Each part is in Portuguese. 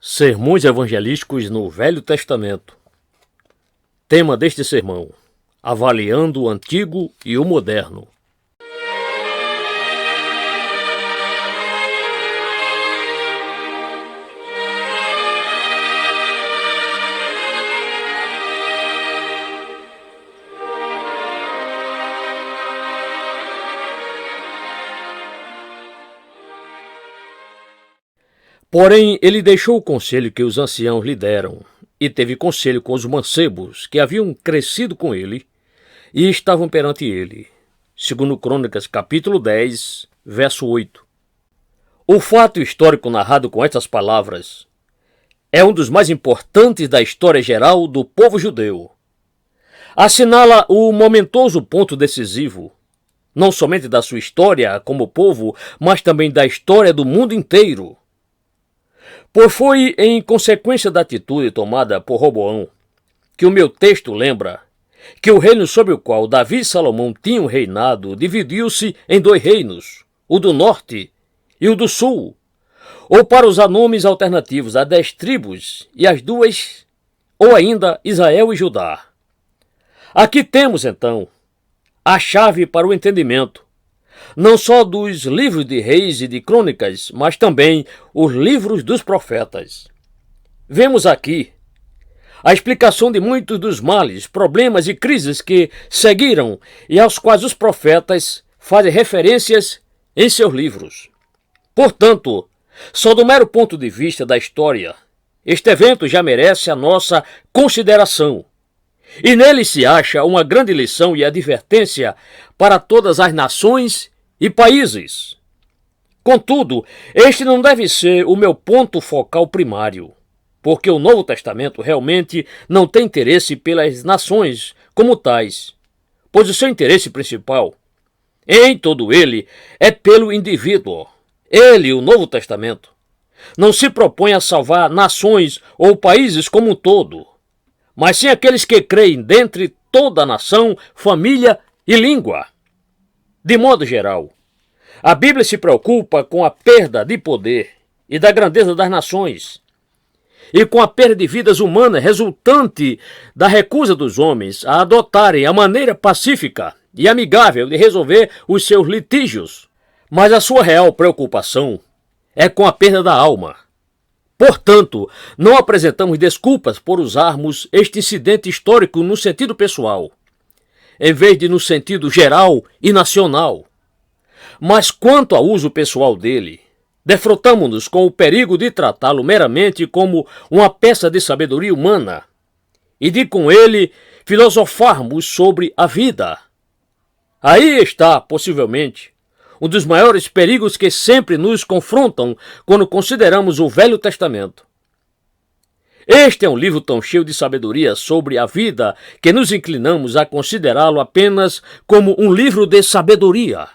Sermões evangelísticos no Velho Testamento. Tema deste sermão: avaliando o Antigo e o Moderno. Porém, ele deixou o conselho que os anciãos lhe deram, e teve conselho com os mancebos, que haviam crescido com ele, e estavam perante ele. Segundo Crônicas, capítulo 10, verso 8. O fato histórico narrado com estas palavras é um dos mais importantes da história geral do povo judeu. Assinala o momentoso ponto decisivo, não somente da sua história como povo, mas também da história do mundo inteiro. Pois foi em consequência da atitude tomada por Roboão que o meu texto lembra que o reino sobre o qual Davi e Salomão tinham reinado dividiu-se em dois reinos, o do norte e o do sul, ou para usar nomes alternativos, a 10 tribos e as duas, ou ainda Israel e Judá. Aqui temos, então, a chave para o entendimento, não só dos livros de reis e de crônicas, mas também os livros dos profetas. Vemos aqui a explicação de muitos dos males, problemas e crises que seguiram e aos quais os profetas fazem referências em seus livros. Portanto, só do mero ponto de vista da história, este evento já merece a nossa consideração. E nele se acha uma grande lição e advertência para todas as nações e países. Contudo, este não deve ser o meu ponto focal primário, porque o Novo Testamento realmente não tem interesse pelas nações como tais, pois o seu interesse principal, em todo ele, é pelo indivíduo. Ele, o Novo Testamento, não se propõe a salvar nações ou países como um todo, mas sim aqueles que creem dentre toda a nação, família e língua. De modo geral, a Bíblia se preocupa com a perda de poder e da grandeza das nações, e com a perda de vidas humanas resultante da recusa dos homens a adotarem a maneira pacífica e amigável de resolver os seus litígios. Mas a sua real preocupação é com a perda da alma. Portanto, não apresentamos desculpas por usarmos este incidente histórico no sentido pessoal, em vez de no sentido geral e nacional. Mas quanto ao uso pessoal dele, defrontamo-nos com o perigo de tratá-lo meramente como uma peça de sabedoria humana e de com ele filosofarmos sobre a vida. Aí está, possivelmente, um dos maiores perigos que sempre nos confrontam quando consideramos o Velho Testamento. Este é um livro tão cheio de sabedoria sobre a vida que nos inclinamos a considerá-lo apenas como um livro de sabedoria.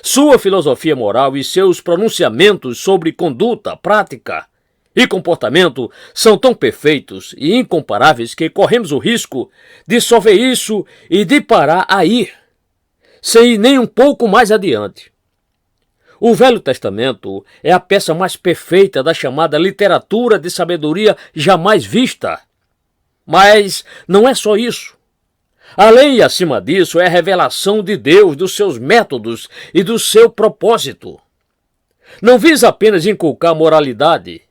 Sua filosofia moral e seus pronunciamentos sobre conduta, prática e comportamento são tão perfeitos e incomparáveis que corremos o risco de só ver isso e de parar aí, sem ir nem um pouco mais adiante. O Velho Testamento é a peça mais perfeita da chamada literatura de sabedoria jamais vista. Mas não é só isso. Além e acima disso é a revelação de Deus, dos seus métodos e do seu propósito. Não visa apenas inculcar moralidade,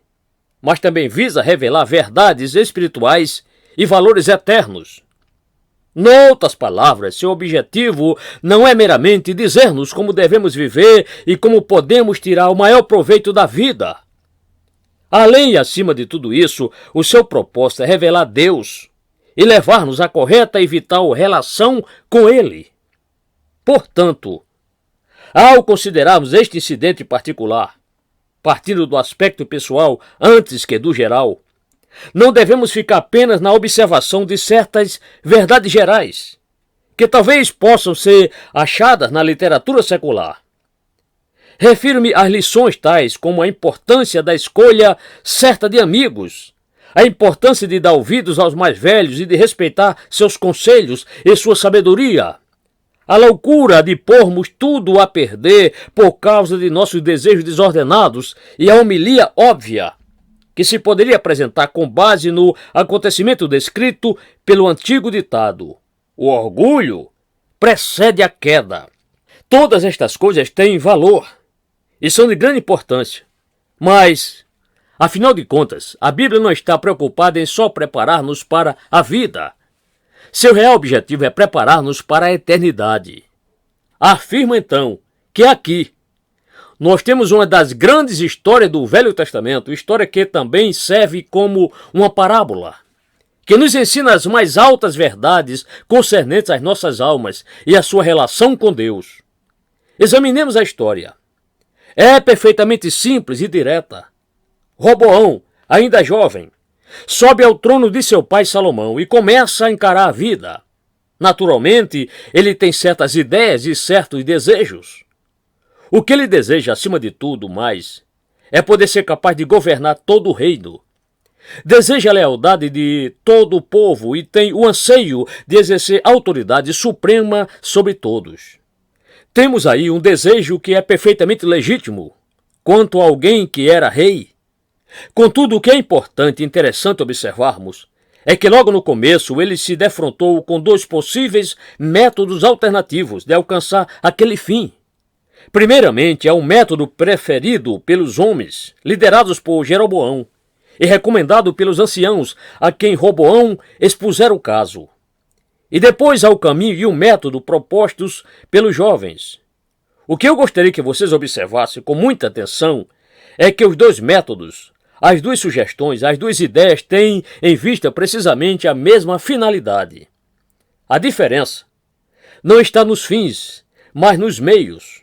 mas também visa revelar verdades espirituais e valores eternos. Noutras palavras, seu objetivo não é meramente dizer-nos como devemos viver e como podemos tirar o maior proveito da vida. Além e acima de tudo isso, o seu propósito é revelar Deus e levar-nos à correta e vital relação com Ele. Portanto, ao considerarmos este incidente particular, partindo do aspecto pessoal antes que do geral, não devemos ficar apenas na observação de certas verdades gerais, que talvez possam ser achadas na literatura secular. Refiro-me às lições tais como a importância da escolha certa de amigos, a importância de dar ouvidos aos mais velhos e de respeitar seus conselhos e sua sabedoria, a loucura de pormos tudo a perder por causa de nossos desejos desordenados e a homilia óbvia que se poderia apresentar com base no acontecimento descrito pelo antigo ditado: o orgulho precede a queda. Todas estas coisas têm valor e são de grande importância, mas, afinal de contas, a Bíblia não está preocupada em só preparar-nos para a vida. Seu real objetivo é preparar-nos para a eternidade. Afirma então que aqui nós temos uma das grandes histórias do Velho Testamento, história que também serve como uma parábola, que nos ensina as mais altas verdades concernentes às nossas almas e à sua relação com Deus. Examinemos a história. É perfeitamente simples e direta. Roboão, ainda jovem, sobe ao trono de seu pai Salomão e começa a encarar a vida. Naturalmente, ele tem certas ideias e certos desejos. O que ele deseja, acima de tudo mais, é poder ser capaz de governar todo o reino. Deseja a lealdade de todo o povo e tem o anseio de exercer autoridade suprema sobre todos. Temos aí um desejo que é perfeitamente legítimo quanto a alguém que era rei. Contudo, o que é importante e interessante observarmos é que logo no começo ele se defrontou com dois possíveis métodos alternativos de alcançar aquele fim. Primeiramente, é um método preferido pelos homens, liderados por Jeroboão, e recomendado pelos anciãos a quem Roboão expusera o caso. E depois há o caminho e o método propostos pelos jovens. O que eu gostaria que vocês observassem com muita atenção é que os dois métodos, as duas sugestões, as duas ideias têm em vista precisamente a mesma finalidade. A diferença não está nos fins, mas nos meios.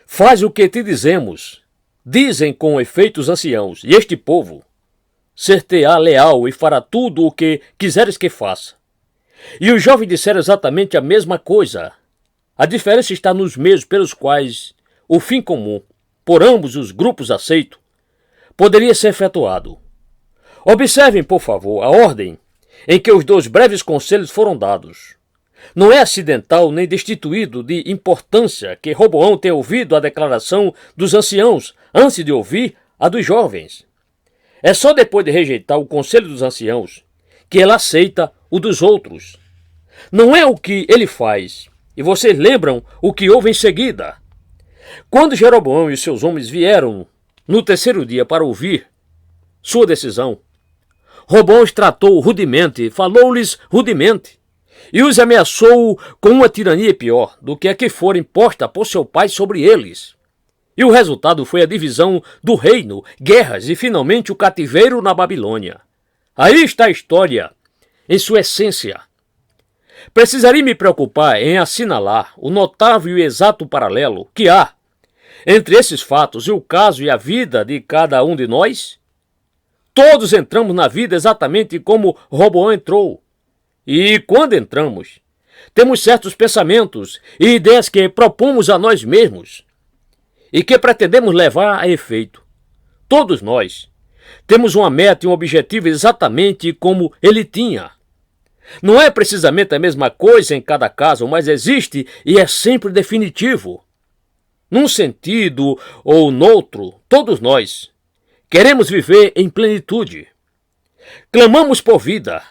Faz o que te dizemos, dizem com efeito os anciãos, e este povo ser-te-á leal e fará tudo o que quiseres que faça. E os jovens disseram exatamente a mesma coisa. A diferença está nos meios pelos quais o fim comum, por ambos os grupos aceito, poderia ser efetuado. Observem, por favor, a ordem em que os dois breves conselhos foram dados. Não é acidental nem destituído de importância que Roboão tenha ouvido a declaração dos anciãos antes de ouvir a dos jovens. É só depois de rejeitar o conselho dos anciãos que ele aceita o dos outros. Não é o que ele faz, e vocês lembram o que houve em seguida. Quando Jeroboão e seus homens vieram no terceiro dia para ouvir sua decisão, Roboão os tratou rudemente, falou-lhes rudemente, e os ameaçou com uma tirania pior do que a que fora imposta por seu pai sobre eles. E o resultado foi a divisão do reino, guerras e finalmente o cativeiro na Babilônia. Aí está a história, em sua essência. Precisaria me preocupar em assinalar o notável e exato paralelo que há entre esses fatos e o caso e a vida de cada um de nós? Todos entramos na vida exatamente como Roboão entrou. E quando entramos, temos certos pensamentos e ideias que propomos a nós mesmos e que pretendemos levar a efeito. Todos nós temos uma meta e um objetivo exatamente como ele tinha. Não é precisamente a mesma coisa em cada caso, mas existe e é sempre definitivo. Num sentido ou noutro, todos nós queremos viver em plenitude. Clamamos por vida.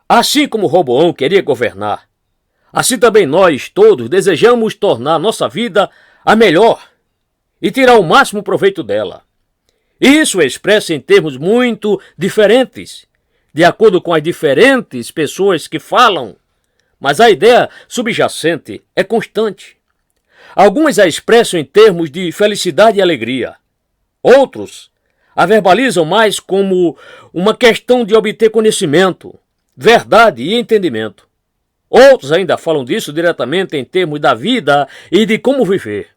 Assim como Roboão queria governar, assim também nós todos desejamos tornar nossa vida a melhor e tirar o máximo proveito dela. Isso é expresso em termos muito diferentes, de acordo com as diferentes pessoas que falam, mas a ideia subjacente é constante. Alguns a expressam em termos de felicidade e alegria. Outros a verbalizam mais como uma questão de obter conhecimento, verdade e entendimento. Outros ainda falam disso diretamente em termos da vida e de como viver.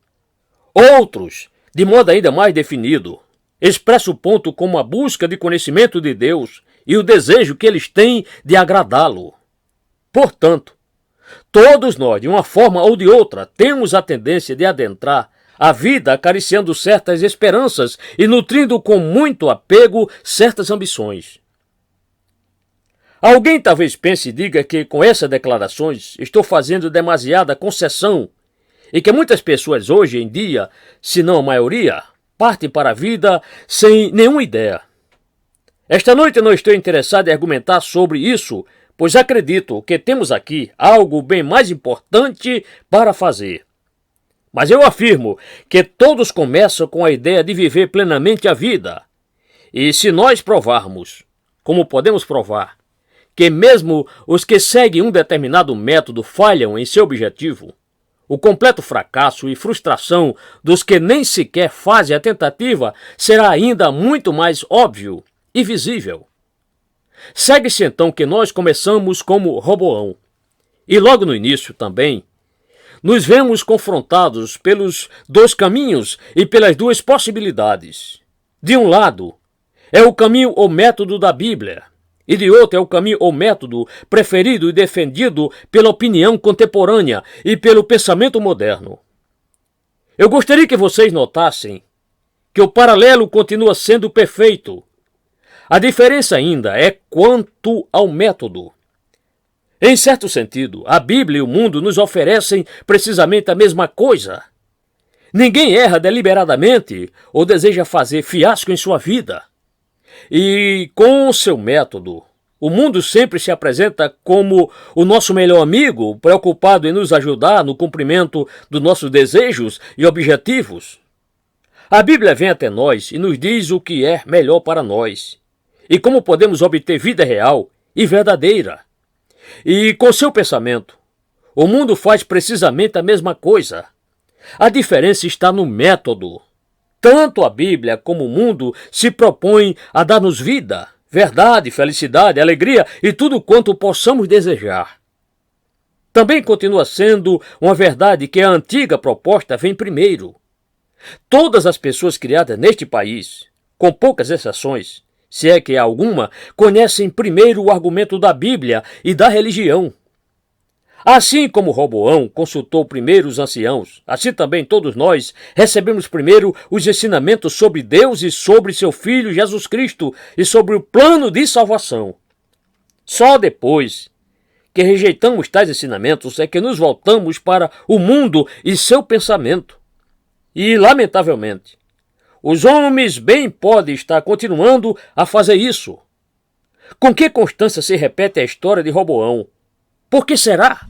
Outros, de modo ainda mais definido, expressam o ponto como a busca de conhecimento de Deus e o desejo que eles têm de agradá-lo. Portanto, todos nós, de uma forma ou de outra, temos a tendência de adentrar a vida acariciando certas esperanças e nutrindo com muito apego certas ambições. Alguém talvez pense e diga que com essas declarações estou fazendo demasiada concessão e que muitas pessoas hoje em dia, se não a maioria, partem para a vida sem nenhuma ideia. Esta noite não estou interessado em argumentar sobre isso, pois acredito que temos aqui algo bem mais importante para fazer. Mas eu afirmo que todos começam com a ideia de viver plenamente a vida. E se nós provarmos, como podemos provar, que mesmo os que seguem um determinado método falham em seu objetivo, o completo fracasso e frustração dos que nem sequer fazem a tentativa será ainda muito mais óbvio e visível. Segue-se então que nós começamos como Roboão. E logo no início também, nos vemos confrontados pelos dois caminhos e pelas duas possibilidades. De um lado, é o caminho ou método da Bíblia, e de outro é o caminho ou método preferido e defendido pela opinião contemporânea e pelo pensamento moderno. Eu gostaria que vocês notassem que o paralelo continua sendo perfeito. A diferença ainda é quanto ao método. Em certo sentido, a Bíblia e o mundo nos oferecem precisamente a mesma coisa. Ninguém erra deliberadamente ou deseja fazer fiasco em sua vida. E com o seu método, o mundo sempre se apresenta como o nosso melhor amigo, preocupado em nos ajudar no cumprimento dos nossos desejos e objetivos. A Bíblia vem até nós e nos diz o que é melhor para nós e como podemos obter vida real e verdadeira. E com seu pensamento, o mundo faz precisamente a mesma coisa. A diferença está no método. Tanto a Bíblia como o mundo se propõem a dar-nos vida, verdade, felicidade, alegria e tudo quanto possamos desejar. Também continua sendo uma verdade que a antiga proposta vem primeiro. Todas as pessoas criadas neste país, com poucas exceções, se é que há alguma, conhecem primeiro o argumento da Bíblia e da religião. Assim como Roboão consultou primeiro os anciãos, assim também todos nós recebemos primeiro os ensinamentos sobre Deus e sobre seu Filho Jesus Cristo e sobre o plano de salvação. Só depois que rejeitamos tais ensinamentos é que nos voltamos para o mundo e seu pensamento. E, lamentavelmente, os homens bem podem estar continuando a fazer isso. Com que constância se repete a história de Roboão? Por que será?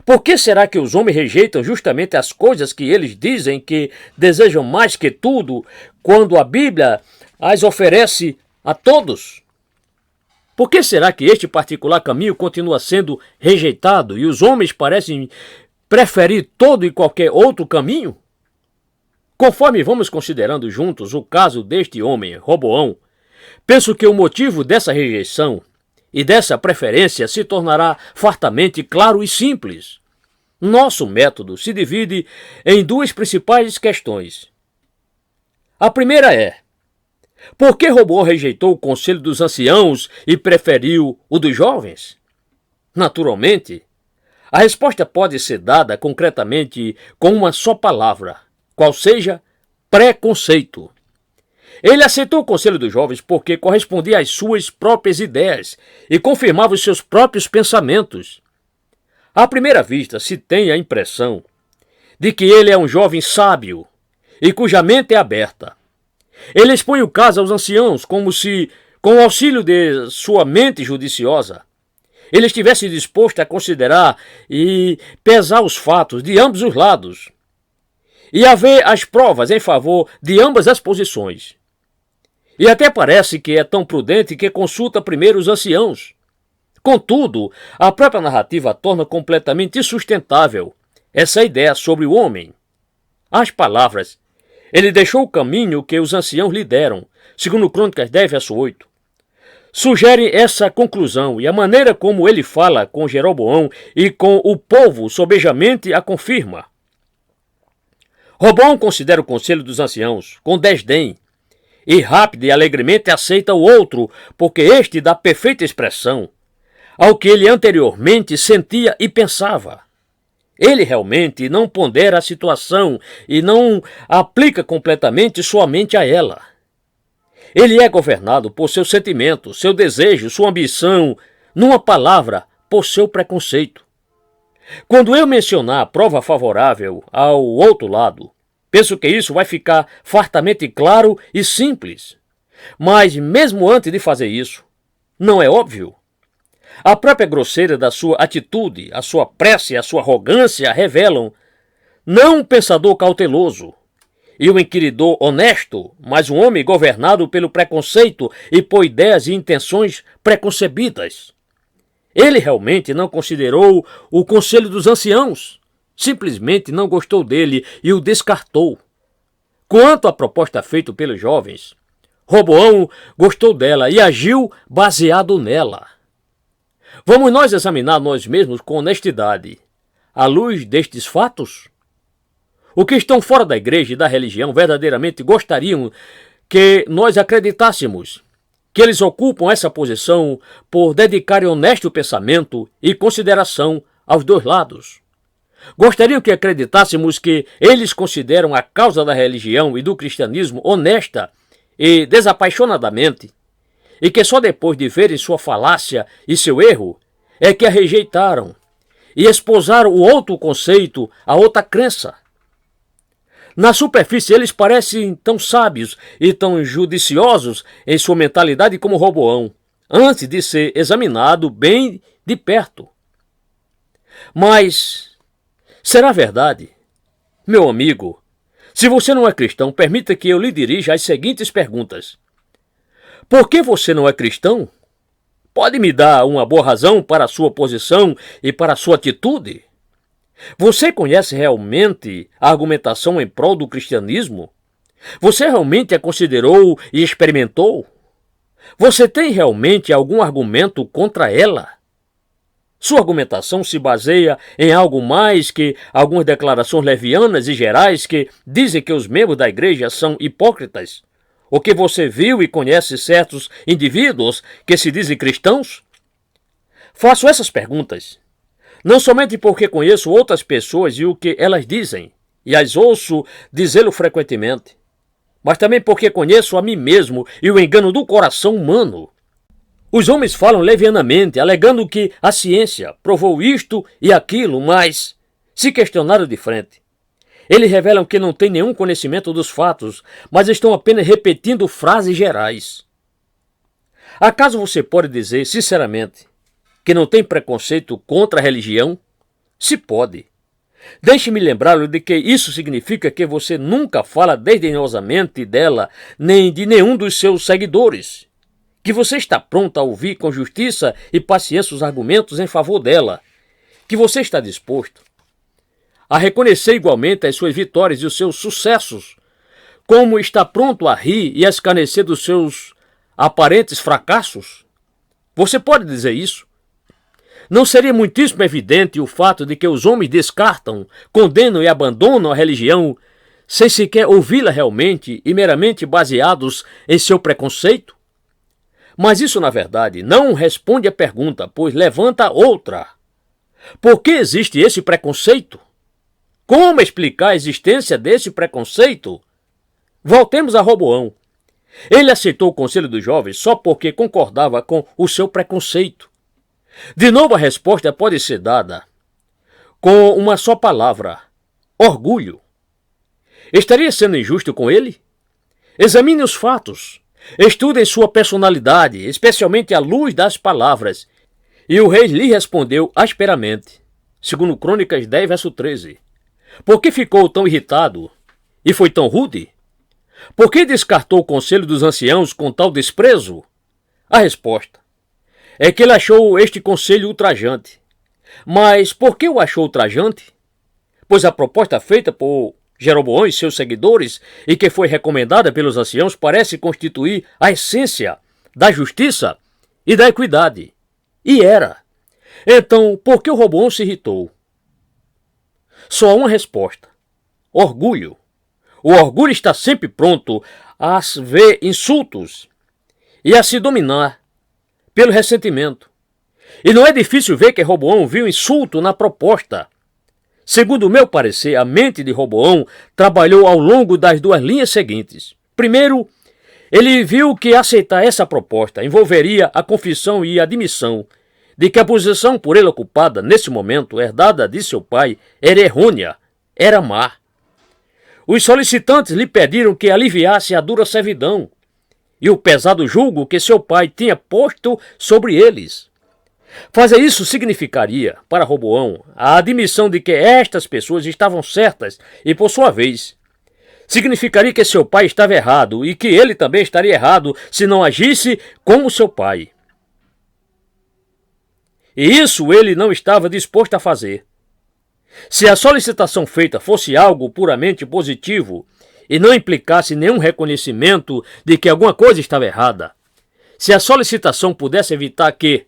Por que será que os homens rejeitam justamente as coisas que eles dizem que desejam mais que tudo, quando a Bíblia as oferece a todos? Por que será que este particular caminho continua sendo rejeitado e os homens parecem preferir todo e qualquer outro caminho? Conforme vamos considerando juntos o caso deste homem, Roboão, penso que o motivo dessa rejeição e dessa preferência se tornará fartamente claro e simples. Nosso método se divide em duas principais questões. A primeira é: por que Roboão rejeitou o conselho dos anciãos e preferiu o dos jovens? Naturalmente, a resposta pode ser dada concretamente com uma só palavra, qual seja preconceito. Ele aceitou o conselho dos jovens porque correspondia às suas próprias ideias e confirmava os seus próprios pensamentos. À primeira vista, se tem a impressão de que ele é um jovem sábio e cuja mente é aberta. Ele expõe o caso aos anciãos como se, com o auxílio de sua mente judiciosa, ele estivesse disposto a considerar e pesar os fatos de ambos os lados e a ver as provas em favor de ambas as posições. E até parece que é tão prudente que consulta primeiro os anciãos. Contudo, a própria narrativa torna completamente insustentável essa ideia sobre o homem. As palavras: ele deixou o caminho que os anciãos lhe deram, segundo Crônicas 10, verso 8, sugerem essa conclusão, e a maneira como ele fala com Jeroboão e com o povo sobejamente a confirma. Roboão considera o conselho dos anciãos com desdém, e rápido e alegremente aceita o outro, porque este dá perfeita expressão ao que ele anteriormente sentia e pensava. Ele realmente não pondera a situação e não aplica completamente sua mente a ela. Ele é governado por seu sentimento, seu desejo, sua ambição, numa palavra, por seu preconceito. Quando eu mencionar a prova favorável ao outro lado, penso que isso vai ficar fartamente claro e simples. Mas, mesmo antes de fazer isso, não é óbvio? A própria grosseira da sua atitude, a sua pressa e a sua arrogância revelam não um pensador cauteloso e um inquiridor honesto, mas um homem governado pelo preconceito e por ideias e intenções preconcebidas. Ele realmente não considerou o conselho dos anciãos, simplesmente não gostou dele e o descartou. Quanto à proposta feita pelos jovens, Roboão gostou dela e agiu baseado nela. Vamos nós examinar nós mesmos com honestidade, à luz destes fatos? O que estão fora da igreja e da religião verdadeiramente gostariam que nós acreditássemos que eles ocupam essa posição por dedicarem honesto pensamento e consideração aos dois lados. Gostariam que acreditássemos que eles consideram a causa da religião e do cristianismo honesta e desapaixonadamente, e que só depois de verem sua falácia e seu erro é que a rejeitaram e esposaram o outro conceito, a outra crença. Na superfície, eles parecem tão sábios e tão judiciosos em sua mentalidade como Roboão, antes de ser examinado bem de perto. Mas será verdade? Meu amigo, se você não é cristão, permita que eu lhe dirija as seguintes perguntas. Por que você não é cristão? Pode me dar uma boa razão para a sua posição e para a sua atitude? Você conhece realmente a argumentação em prol do cristianismo? Você realmente a considerou e experimentou? Você tem realmente algum argumento contra ela? Sua argumentação se baseia em algo mais que algumas declarações levianas e gerais que dizem que os membros da igreja são hipócritas? Ou que você viu e conhece certos indivíduos que se dizem cristãos? Faço essas perguntas não somente porque conheço outras pessoas e o que elas dizem, e as ouço dizê-lo frequentemente, mas também porque conheço a mim mesmo e o engano do coração humano. Os homens falam levianamente, alegando que a ciência provou isto e aquilo, mas, se questionaram de frente, eles revelam que não têm nenhum conhecimento dos fatos, mas estão apenas repetindo frases gerais. Acaso você pode dizer, sinceramente, que não tem preconceito contra a religião? Se pode. Deixe-me lembrá-lo de que isso significa que você nunca fala desdenhosamente dela, nem de nenhum dos seus seguidores. Que você está pronto a ouvir com justiça e paciência os argumentos em favor dela. Que você está disposto a reconhecer igualmente as suas vitórias e os seus sucessos, como está pronto a rir e a escarnecer dos seus aparentes fracassos. Você pode dizer isso? Não seria muitíssimo evidente o fato de que os homens descartam, condenam e abandonam a religião sem sequer ouvi-la realmente e meramente baseados em seu preconceito? Mas isso, na verdade, não responde à pergunta, pois levanta outra. Por que existe esse preconceito? Como explicar a existência desse preconceito? Voltemos a Roboão. Ele aceitou o conselho dos jovens só porque concordava com o seu preconceito. De novo, a resposta pode ser dada com uma só palavra: orgulho. Estaria sendo injusto com ele? Examine os fatos. Estude sua personalidade, especialmente à luz das palavras. E o rei lhe respondeu asperamente, segundo Crônicas 10, verso 13. Por que ficou tão irritado e foi tão rude? Por que descartou o conselho dos anciãos com tal desprezo? A resposta é que ele achou este conselho ultrajante. Mas por que o achou ultrajante? Pois a proposta feita por Jeroboão e seus seguidores, e que foi recomendada pelos anciãos, parece constituir a essência da justiça e da equidade. E era. Então, por que o Roboão se irritou? Só há uma resposta: orgulho. O orgulho está sempre pronto a ver insultos e a se dominar pelo ressentimento. E não é difícil ver que Roboão viu insulto na proposta. Segundo o meu parecer, a mente de Roboão trabalhou ao longo das duas linhas seguintes. Primeiro, ele viu que aceitar essa proposta envolveria a confissão e a admissão de que a posição por ele ocupada nesse momento, herdada de seu pai, era errônea, era má. Os solicitantes lhe pediram que aliviasse a dura servidão e o pesado julgo que seu pai tinha posto sobre eles. Fazer isso significaria, para Roboão, a admissão de que estas pessoas estavam certas e, por sua vez, significaria que seu pai estava errado e que ele também estaria errado se não agisse como seu pai. E isso ele não estava disposto a fazer. Se a solicitação feita fosse algo puramente positivo e não implicasse nenhum reconhecimento de que alguma coisa estava errada, se a solicitação pudesse evitar que,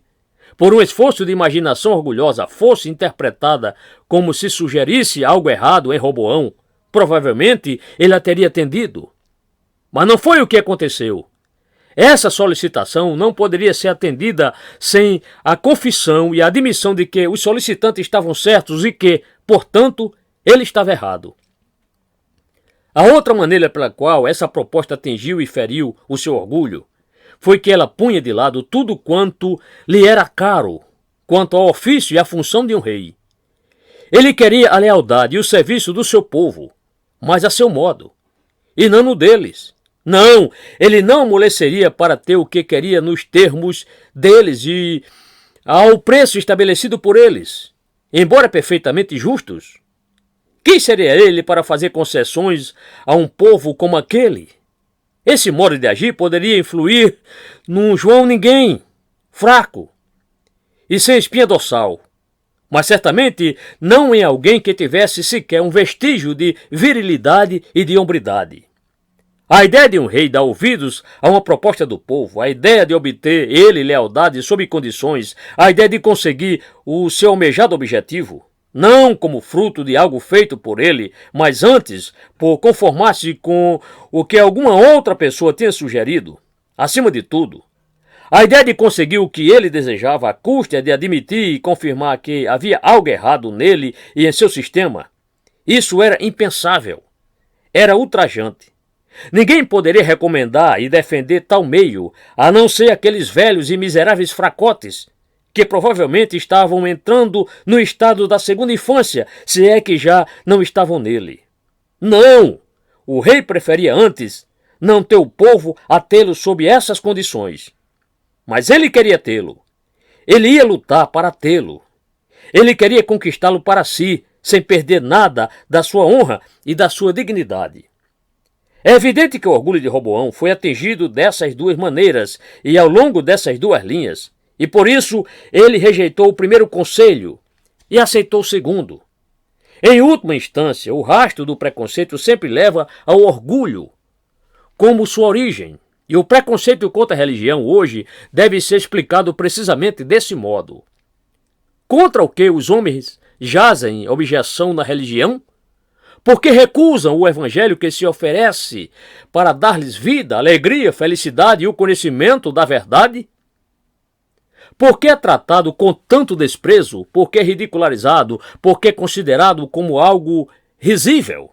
por um esforço de imaginação orgulhosa, fosse interpretada como se sugerisse algo errado em Roboão, provavelmente ele a teria atendido. Mas não foi o que aconteceu. Essa solicitação não poderia ser atendida sem a confissão e a admissão de que os solicitantes estavam certos e que, portanto, ele estava errado. A outra maneira pela qual essa proposta atingiu e feriu o seu orgulho foi que ela punha de lado tudo quanto lhe era caro, quanto ao ofício e à função de um rei. Ele queria a lealdade e o serviço do seu povo, mas a seu modo, e não no deles. Não, ele não amoleceria para ter o que queria nos termos deles e ao preço estabelecido por eles, embora perfeitamente justos. Quem seria ele para fazer concessões a um povo como aquele? Esse modo de agir poderia influir num João ninguém, fraco e sem espinha dorsal, mas certamente não em alguém que tivesse sequer um vestígio de virilidade e de hombridade. A ideia de um rei dar ouvidos a uma proposta do povo, a ideia de obter ele lealdade sob condições, a ideia de conseguir o seu almejado objetivo, não como fruto de algo feito por ele, mas antes por conformar-se com o que alguma outra pessoa tinha sugerido. Acima de tudo, a ideia de conseguir o que ele desejava à custa de admitir e confirmar que havia algo errado nele e em seu sistema, isso era impensável, era ultrajante. Ninguém poderia recomendar e defender tal meio, a não ser aqueles velhos e miseráveis fracotes, que provavelmente estavam entrando no estado da segunda infância, se é que já não estavam nele. Não! O rei preferia antes não ter o povo a tê-lo sob essas condições. Mas ele queria tê-lo. Ele ia lutar para tê-lo. Ele queria conquistá-lo para si, sem perder nada da sua honra e da sua dignidade. É evidente que o orgulho de Roboão foi atingido dessas duas maneiras e ao longo dessas duas linhas, e por isso ele rejeitou o primeiro conselho e aceitou o segundo. Em última instância, o rastro do preconceito sempre leva ao orgulho como sua origem, e o preconceito contra a religião hoje deve ser explicado precisamente desse modo. Contra o que os homens jazem objeção na religião? Porque recusam o evangelho que se oferece para dar-lhes vida, alegria, felicidade e o conhecimento da verdade? Porque é tratado com tanto desprezo, porque é ridicularizado, porque é considerado como algo risível?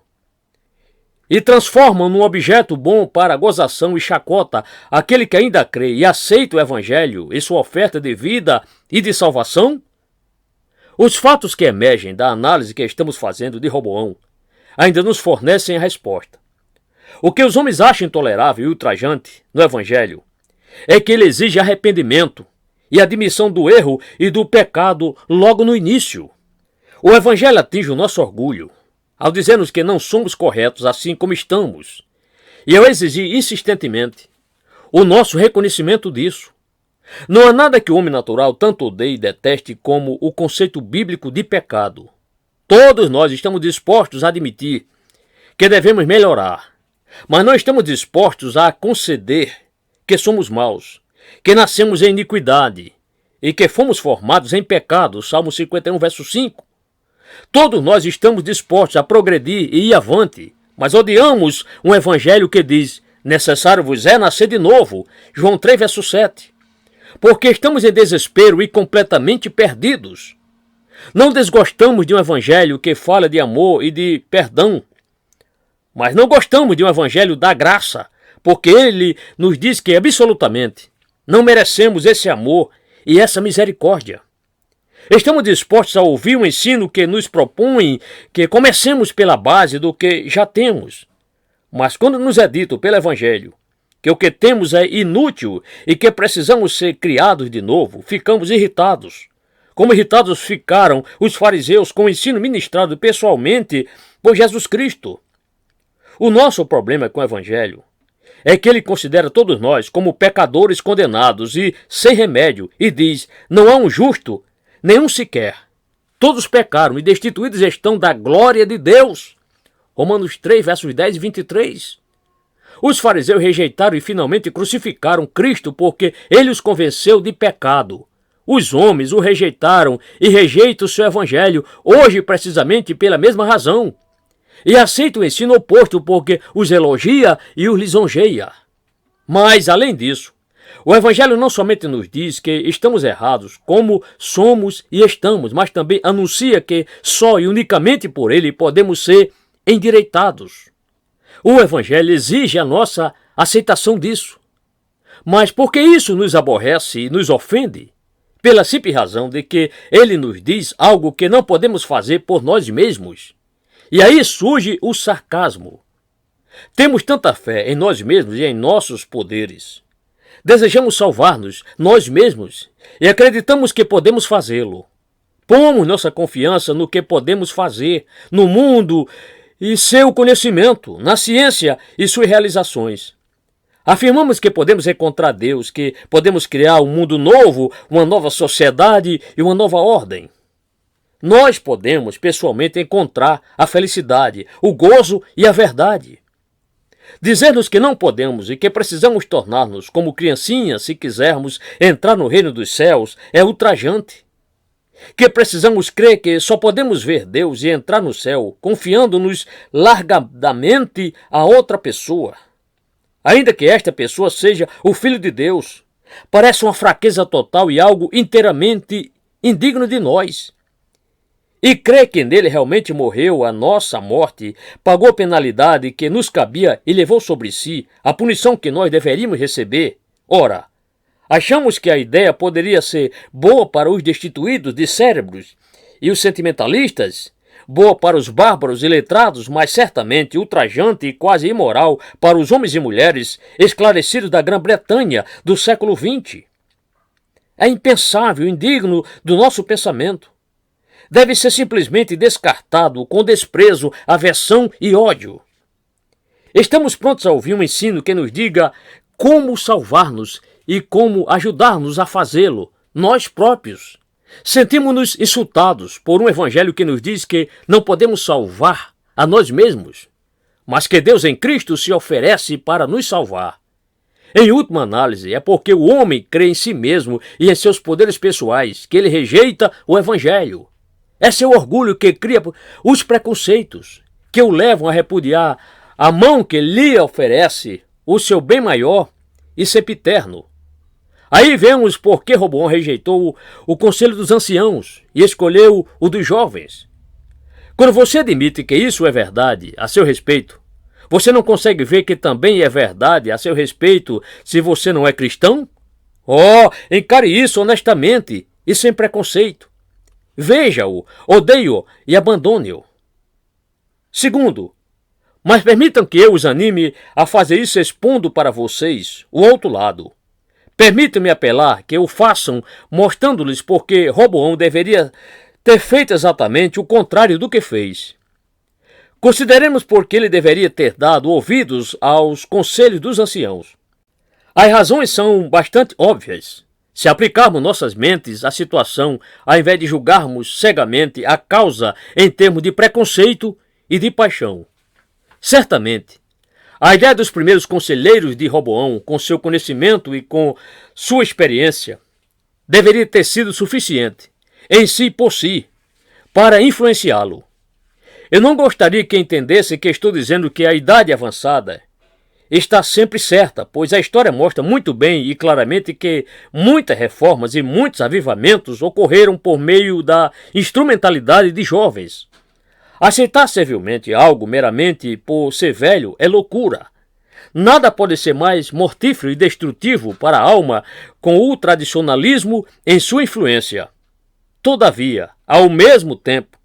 E transformam num objeto bom para gozação e chacota aquele que ainda crê e aceita o evangelho e sua oferta de vida e de salvação? Os fatos que emergem da análise que estamos fazendo de Roboão ainda nos fornecem a resposta. O que os homens acham intolerável e ultrajante no evangelho é que ele exige arrependimento e admissão do erro e do pecado logo no início. O evangelho atinge o nosso orgulho ao dizer-nos que não somos corretos assim como estamos, e ao exigir insistentemente o nosso reconhecimento disso. Não há nada que o homem natural tanto odeie e deteste como o conceito bíblico de pecado. Todos nós estamos dispostos a admitir que devemos melhorar, mas não estamos dispostos a conceder que somos maus, que nascemos em iniquidade e que fomos formados em pecado, Salmo 51, verso 5. Todos nós estamos dispostos a progredir e ir avante, mas odiamos um evangelho que diz: necessário vos é nascer de novo, João 3, verso 7. Porque estamos em desespero e completamente perdidos. Não desgostamos de um evangelho que fala de amor e de perdão, mas não gostamos de um evangelho da graça, porque ele nos diz que absolutamente não merecemos esse amor e essa misericórdia. Estamos dispostos a ouvir um ensino que nos propõe que comecemos pela base do que já temos. Mas quando nos é dito pelo evangelho que o que temos é inútil e que precisamos ser criados de novo, ficamos irritados. Como irritados ficaram os fariseus com o ensino ministrado pessoalmente por Jesus Cristo. O nosso problema com o Evangelho é que ele considera todos nós como pecadores condenados e sem remédio, e diz: não há um justo, nenhum sequer. Todos pecaram e destituídos estão da glória de Deus. Romanos 3, versos 10 e 23. Os fariseus rejeitaram e finalmente crucificaram Cristo porque ele os convenceu de pecado. Os homens o rejeitaram e rejeitam o seu evangelho, hoje precisamente pela mesma razão. E aceitam o ensino oposto porque os elogia e os lisonjeia. Mas, além disso, o evangelho não somente nos diz que estamos errados, como somos e estamos, mas também anuncia que só e unicamente por ele podemos ser endireitados. O evangelho exige a nossa aceitação disso. Mas por que isso nos aborrece e nos ofende? Pela simples razão de que ele nos diz algo que não podemos fazer por nós mesmos. E aí surge o sarcasmo. Temos tanta fé em nós mesmos e em nossos poderes. Desejamos salvar-nos nós mesmos e acreditamos que podemos fazê-lo. Pomos nossa confiança no que podemos fazer, no mundo e seu conhecimento, na ciência e suas realizações. Afirmamos que podemos encontrar Deus, que podemos criar um mundo novo, uma nova sociedade e uma nova ordem. Nós podemos, pessoalmente, encontrar a felicidade, o gozo e a verdade. Dizer-nos que não podemos e que precisamos tornar-nos como criancinhas se quisermos entrar no reino dos céus é ultrajante. Que precisamos crer que só podemos ver Deus e entrar no céu confiando-nos largadamente a outra pessoa. Ainda que esta pessoa seja o Filho de Deus, parece uma fraqueza total e algo inteiramente indigno de nós. E crer que nele realmente morreu a nossa morte, pagou a penalidade que nos cabia e levou sobre si a punição que nós deveríamos receber. Ora, achamos que a ideia poderia ser boa para os destituídos de cérebros e os sentimentalistas, boa para os bárbaros e letrados, mas certamente ultrajante e quase imoral para os homens e mulheres esclarecidos da Grã-Bretanha do século XX. É impensável, indigno do nosso pensamento. Deve ser simplesmente descartado com desprezo, aversão e ódio. Estamos prontos a ouvir um ensino que nos diga como salvar-nos e como ajudar-nos a fazê-lo, nós próprios. Sentimos-nos insultados por um evangelho que nos diz que não podemos salvar a nós mesmos, mas que Deus em Cristo se oferece para nos salvar. Em última análise, é porque o homem crê em si mesmo e em seus poderes pessoais que ele rejeita o evangelho. É seu orgulho que cria os preconceitos, que o levam a repudiar a mão que lhe oferece o seu bem maior e sempiterno. Aí vemos por que Roboão rejeitou o conselho dos anciãos e escolheu o dos jovens. Quando você admite que isso é verdade a seu respeito, você não consegue ver que também é verdade a seu respeito se você não é cristão? Oh, encare isso honestamente e sem preconceito. Veja-o, odeie-o e abandone-o. Segundo, mas permitam que eu os anime a fazer isso expondo para vocês o outro lado. Permitam-me apelar que o façam mostrando-lhes por que Roboão deveria ter feito exatamente o contrário do que fez. Consideremos por que ele deveria ter dado ouvidos aos conselhos dos anciãos. As razões são bastante óbvias. Se aplicarmos nossas mentes à situação, ao invés de julgarmos cegamente a causa em termos de preconceito e de paixão. Certamente, a ideia dos primeiros conselheiros de Roboão, com seu conhecimento e com sua experiência, deveria ter sido suficiente, em si por si, para influenciá-lo. Eu não gostaria que entendesse que estou dizendo que a idade avançada está sempre certa, pois a história mostra muito bem e claramente que muitas reformas e muitos avivamentos ocorreram por meio da instrumentalidade de jovens. Aceitar servilmente algo meramente por ser velho é loucura. Nada pode ser mais mortífero e destrutivo para a alma com o tradicionalismo em sua influência. Todavia, ao mesmo tempo,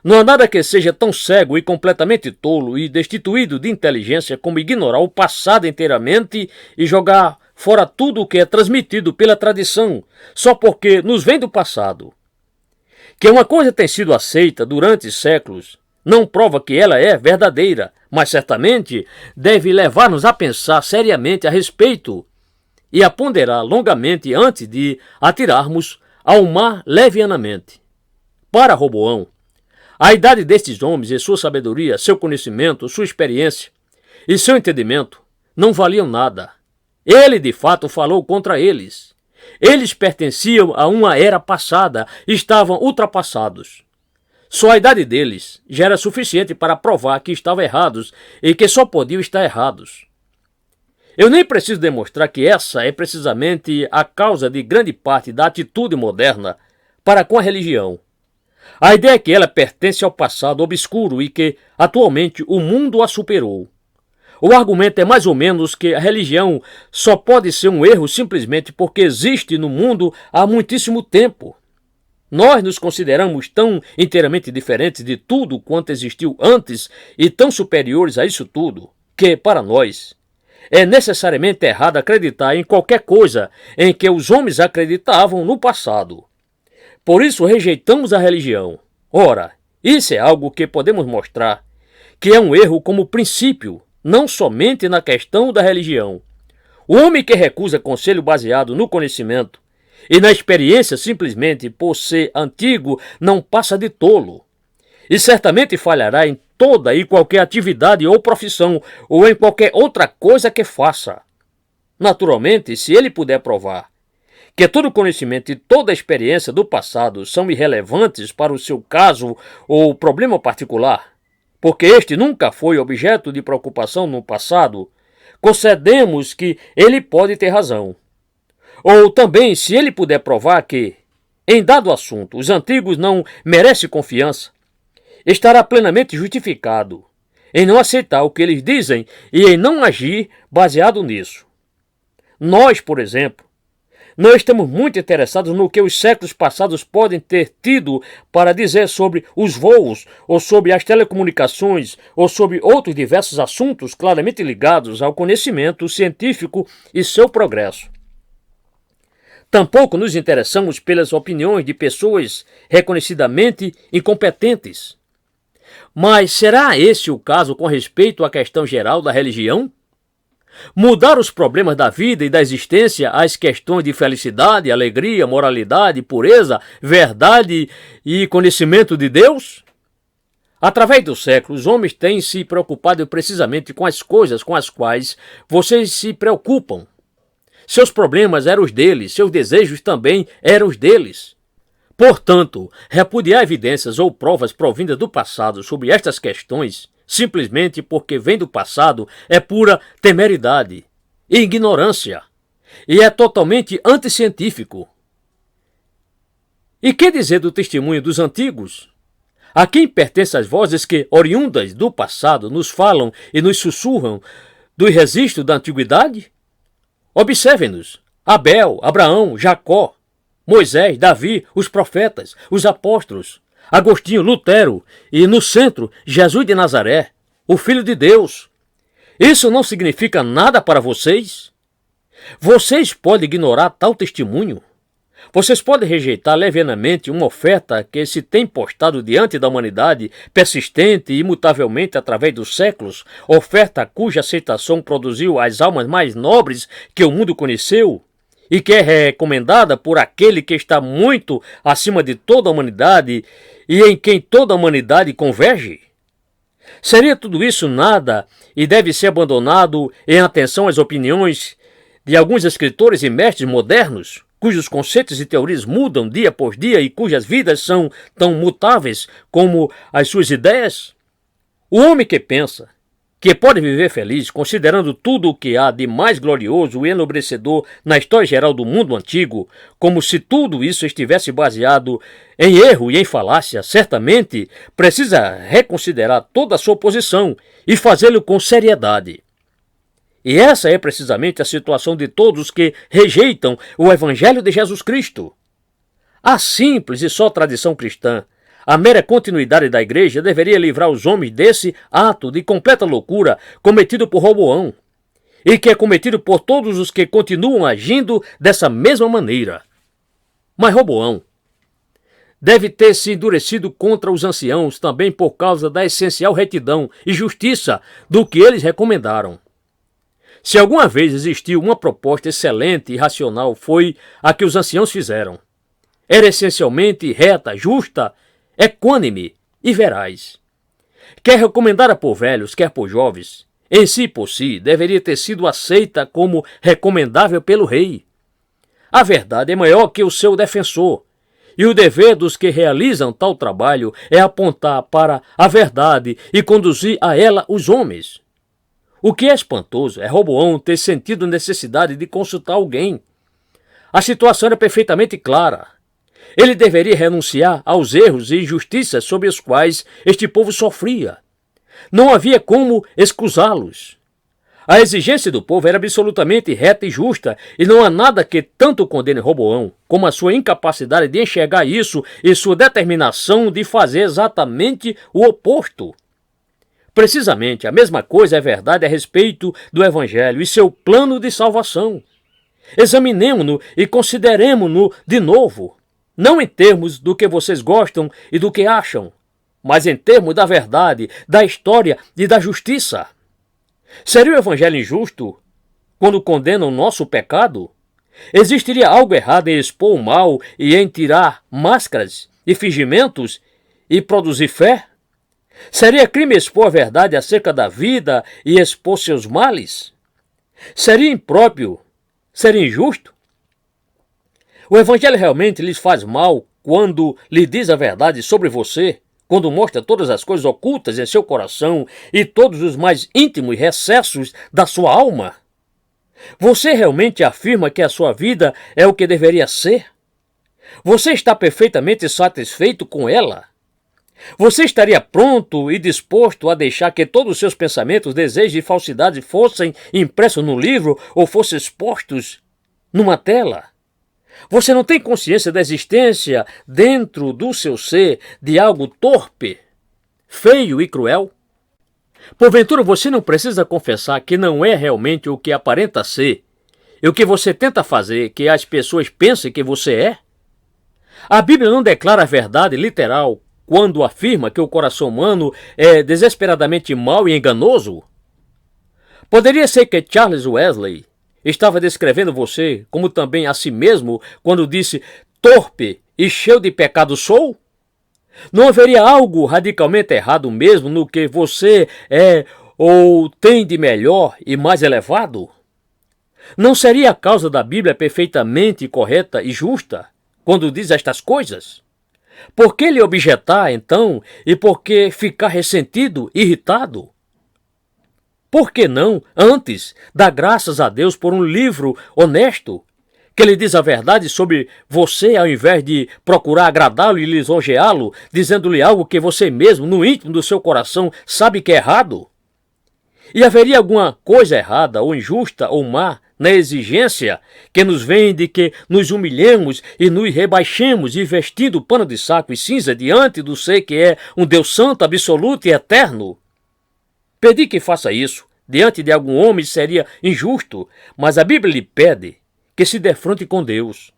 Não há nada que seja tão cego e completamente tolo e destituído de inteligência como ignorar o passado inteiramente e jogar fora tudo o que é transmitido pela tradição, só porque nos vem do passado. Que uma coisa tem sido aceita durante séculos não prova que ela é verdadeira, mas certamente deve levar-nos a pensar seriamente a respeito e a ponderar longamente antes de atirarmos ao mar levianamente. Para Roboão, a idade destes homens e sua sabedoria, seu conhecimento, sua experiência e seu entendimento não valiam nada. Ele, de fato, falou contra eles. Eles pertenciam a uma era passada e estavam ultrapassados. Só a idade deles já era suficiente para provar que estavam errados e que só podiam estar errados. Eu nem preciso demonstrar que essa é precisamente a causa de grande parte da atitude moderna para com a religião. A ideia é que ela pertence ao passado obscuro e que, atualmente, o mundo a superou. O argumento é mais ou menos que a religião só pode ser um erro simplesmente porque existe no mundo há muitíssimo tempo. Nós nos consideramos tão inteiramente diferentes de tudo quanto existiu antes e tão superiores a isso tudo, que, para nós, é necessariamente errado acreditar em qualquer coisa em que os homens acreditavam no passado. Por isso rejeitamos a religião. Ora, isso é algo que podemos mostrar, que é um erro como princípio, não somente na questão da religião. O homem que recusa conselho baseado no conhecimento e na experiência simplesmente por ser antigo não passa de tolo. E certamente falhará em toda e qualquer atividade ou profissão ou em qualquer outra coisa que faça. Naturalmente, se ele puder provar que todo conhecimento e toda experiência do passado são irrelevantes para o seu caso ou problema particular, porque este nunca foi objeto de preocupação no passado, concedemos que ele pode ter razão. Ou também, se ele puder provar que, em dado assunto, os antigos não merecem confiança, estará plenamente justificado em não aceitar o que eles dizem e em não agir baseado nisso. Nós, por exemplo, não estamos muito interessados no que os séculos passados podem ter tido para dizer sobre os voos, ou sobre as telecomunicações, ou sobre outros diversos assuntos claramente ligados ao conhecimento científico e seu progresso. Tampouco nos interessamos pelas opiniões de pessoas reconhecidamente incompetentes. Mas será esse o caso com respeito à questão geral da religião? Mudar os problemas da vida e da existência às questões de felicidade, alegria, moralidade, pureza, verdade e conhecimento de Deus? Através dos séculos, os homens têm se preocupado precisamente com as coisas com as quais vocês se preocupam. Seus problemas eram os deles, seus desejos também eram os deles. Portanto, repudiar evidências ou provas provindas do passado sobre estas questões, simplesmente porque vem do passado, é pura temeridade e ignorância, e é totalmente anticientífico. E que dizer do testemunho dos antigos? A quem pertencem as vozes que, oriundas do passado, nos falam e nos sussurram dos registros da antiguidade? Observem-nos: Abel, Abraão, Jacó, Moisés, Davi, os profetas, os apóstolos, Agostinho, Lutero e, no centro, Jesus de Nazaré, o Filho de Deus. Isso não significa nada para vocês? Vocês podem ignorar tal testemunho? Vocês podem rejeitar levianamente uma oferta que se tem postado diante da humanidade, persistente e imutavelmente através dos séculos, oferta cuja aceitação produziu as almas mais nobres que o mundo conheceu, e que é recomendada por aquele que está muito acima de toda a humanidade e em quem toda a humanidade converge? Seria tudo isso nada e deve ser abandonado em atenção às opiniões de alguns escritores e mestres modernos, cujos conceitos e teorias mudam dia por dia e cujas vidas são tão mutáveis como as suas ideias? O homem que pensa que pode viver feliz, considerando tudo o que há de mais glorioso e enobrecedor na história geral do mundo antigo, como se tudo isso estivesse baseado em erro e em falácia, certamente precisa reconsiderar toda a sua posição e fazê-lo com seriedade. E essa é precisamente a situação de todos que rejeitam o Evangelho de Jesus Cristo. A simples e só tradição cristã, A mera continuidade da igreja deveria livrar os homens desse ato de completa loucura cometido por Roboão, e que é cometido por todos os que continuam agindo dessa mesma maneira. Mas Roboão deve ter se endurecido contra os anciãos também por causa da essencial retidão e justiça do que eles recomendaram. Se alguma vez existiu uma proposta excelente e racional, foi a que os anciãos fizeram. Era essencialmente reta, justa, equânime e veraz. Quer recomendada por velhos, quer por jovens, em si por si, deveria ter sido aceita como recomendável pelo rei. A verdade é maior que o seu defensor, e o dever dos que realizam tal trabalho é apontar para a verdade e conduzir a ela os homens. O que é espantoso é Roboão ter sentido necessidade de consultar alguém. A situação era perfeitamente clara. Ele deveria renunciar aos erros e injustiças sobre os quais este povo sofria. Não havia como excusá-los. A exigência do povo era absolutamente reta e justa, e não há nada que tanto condene Roboão como a sua incapacidade de enxergar isso e sua determinação de fazer exatamente o oposto. Precisamente a mesma coisa é verdade a respeito do Evangelho e seu plano de salvação. Examinemo-no e consideremo-no de novo, não em termos do que vocês gostam e do que acham, mas em termos da verdade, da história e da justiça. Seria o Evangelho injusto quando condena o nosso pecado? Existiria algo errado em expor o mal e em tirar máscaras e fingimentos e produzir fé? Seria crime expor a verdade acerca da vida e expor seus males? Seria impróprio? Seria injusto? O Evangelho realmente lhes faz mal quando lhe diz a verdade sobre você, quando mostra todas as coisas ocultas em seu coração e todos os mais íntimos recessos da sua alma? Você realmente afirma que a sua vida é o que deveria ser? Você está perfeitamente satisfeito com ela? Você estaria pronto e disposto a deixar que todos os seus pensamentos, desejos e falsidade fossem impressos no livro ou fossem expostos numa tela? Você não tem consciência da existência dentro do seu ser de algo torpe, feio e cruel? Porventura você não precisa confessar que não é realmente o que aparenta ser e o que você tenta fazer que as pessoas pensem que você é? A Bíblia não declara a verdade literal quando afirma que o coração humano é desesperadamente mau e enganoso? Poderia ser que Charles Wesley estava descrevendo você como também a si mesmo quando disse torpe e cheio de pecado sou? Não haveria algo radicalmente errado mesmo no que você é ou tem de melhor e mais elevado? Não seria a causa da Bíblia perfeitamente correta e justa quando diz estas coisas? Por que lhe objetar, então, e por que ficar ressentido, irritado? Por que não, antes, dar graças a Deus por um livro honesto, que lhe diz a verdade sobre você, ao invés de procurar agradá-lo e lisonjeá-lo, dizendo-lhe algo que você mesmo, no íntimo do seu coração, sabe que é errado? E haveria alguma coisa errada, ou injusta, ou má, na exigência que nos vem de que nos humilhemos e nos rebaixemos e vestindo pano de saco e cinza diante do ser que é um Deus santo, absoluto e eterno? Pedir que faça isso diante de algum homem seria injusto, mas a Bíblia lhe pede que se defronte com Deus.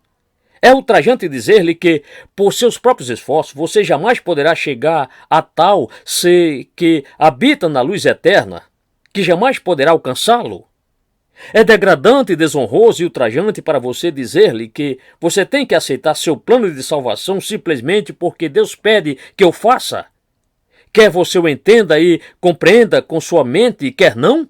É ultrajante dizer-lhe que, por seus próprios esforços, você jamais poderá chegar a tal ser que habita na luz eterna, que jamais poderá alcançá-lo. É degradante, desonroso e ultrajante para você dizer-lhe que você tem que aceitar seu plano de salvação simplesmente porque Deus pede que o faça. Quer você o entenda e compreenda com sua mente, quer não?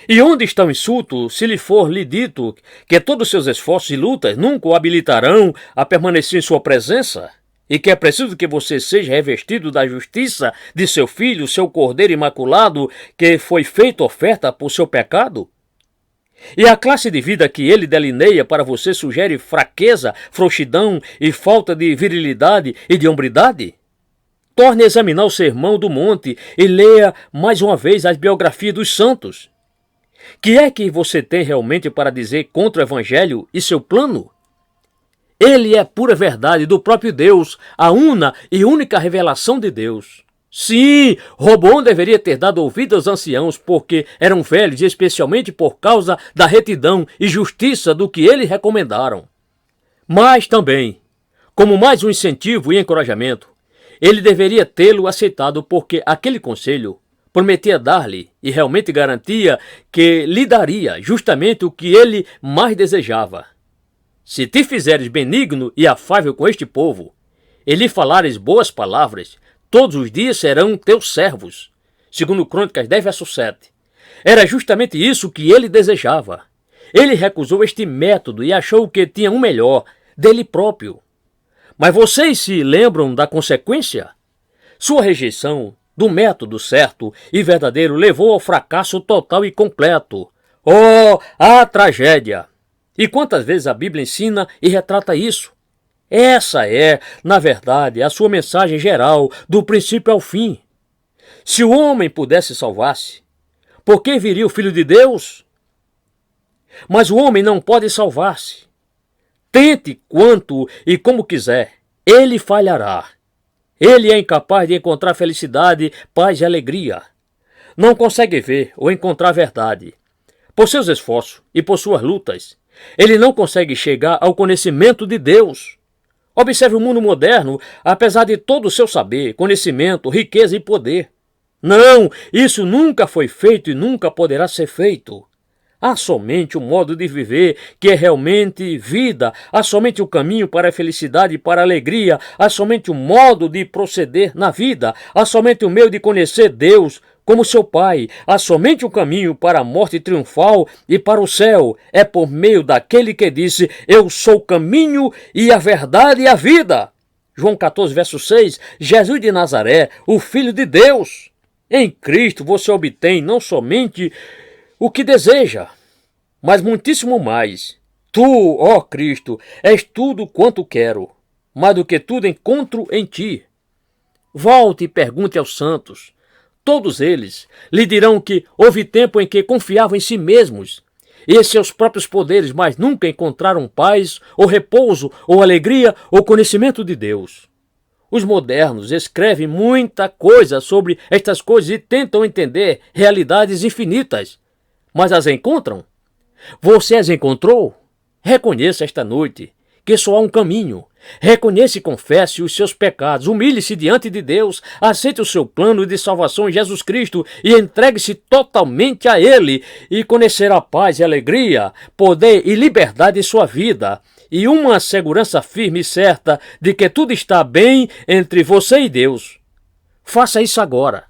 E onde está o insulto se lhe for lhe dito que todos os seus esforços e lutas nunca o habilitarão a permanecer em sua presença? E que é preciso que você seja revestido da justiça de seu filho, seu cordeiro imaculado, que foi feito oferta por seu pecado? E a classe de vida que ele delineia para você sugere fraqueza, frouxidão e falta de virilidade e de hombridade? Torne a examinar o Sermão do Monte e leia mais uma vez as biografias dos santos. Que é que você tem realmente para dizer contra o Evangelho e seu plano? Ele é pura verdade do próprio Deus, a una e única revelação de Deus. Sim, Roboão deveria ter dado ouvido aos anciãos porque eram velhos, especialmente por causa da retidão e justiça do que eles recomendaram. Mas também, como mais um incentivo e encorajamento, ele deveria tê-lo aceitado porque aquele conselho prometia dar-lhe e realmente garantia que lhe daria justamente o que ele mais desejava. Se te fizeres benigno e afável com este povo, e lhe falares boas palavras, todos os dias serão teus servos. Segundo Crônicas 10, verso 7. Era justamente isso que ele desejava. Ele recusou este método e achou que tinha um melhor, dele próprio. Mas vocês se lembram da consequência? Sua rejeição do método certo e verdadeiro levou ao fracasso total e completo. Oh, a tragédia! E quantas vezes a Bíblia ensina e retrata isso? Essa é, na verdade, a sua mensagem geral, do princípio ao fim. Se o homem pudesse salvar-se, por que viria o Filho de Deus? Mas o homem não pode salvar-se. Tente quanto e como quiser, ele falhará. Ele é incapaz de encontrar felicidade, paz e alegria. Não consegue ver ou encontrar verdade. Por seus esforços e por suas lutas, ele não consegue chegar ao conhecimento de Deus. Observe o mundo moderno, apesar de todo o seu saber, conhecimento, riqueza e poder. Não, isso nunca foi feito e nunca poderá ser feito. Há somente um modo de viver que é realmente vida. Há somente um caminho para a felicidade e para a alegria. Há somente um modo de proceder na vida. Há somente um meio de conhecer Deus como seu Pai. Há somente um caminho para a morte triunfal e para o céu. É por meio daquele que disse: eu sou o caminho e a verdade e a vida. João 14, verso 6. Jesus de Nazaré, o Filho de Deus. Em Cristo você obtém não somente o que deseja, mas muitíssimo mais. Tu, ó Cristo, és tudo quanto quero, mais do que tudo encontro em ti. Volte e pergunte aos santos. Todos eles lhe dirão que houve tempo em que confiavam em si mesmos e em seus próprios poderes, mas nunca encontraram paz, ou repouso, ou alegria, ou conhecimento de Deus. Os modernos escrevem muita coisa sobre estas coisas e tentam entender realidades infinitas. Mas as encontram? Você as encontrou? Reconheça esta noite que só há um caminho. Reconheça e confesse os seus pecados. Humilhe-se diante de Deus. Aceite o seu plano de salvação em Jesus Cristo e entregue-se totalmente a Ele. E conhecerá paz e alegria, poder e liberdade em sua vida. E uma segurança firme e certa de que tudo está bem entre você e Deus. Faça isso agora.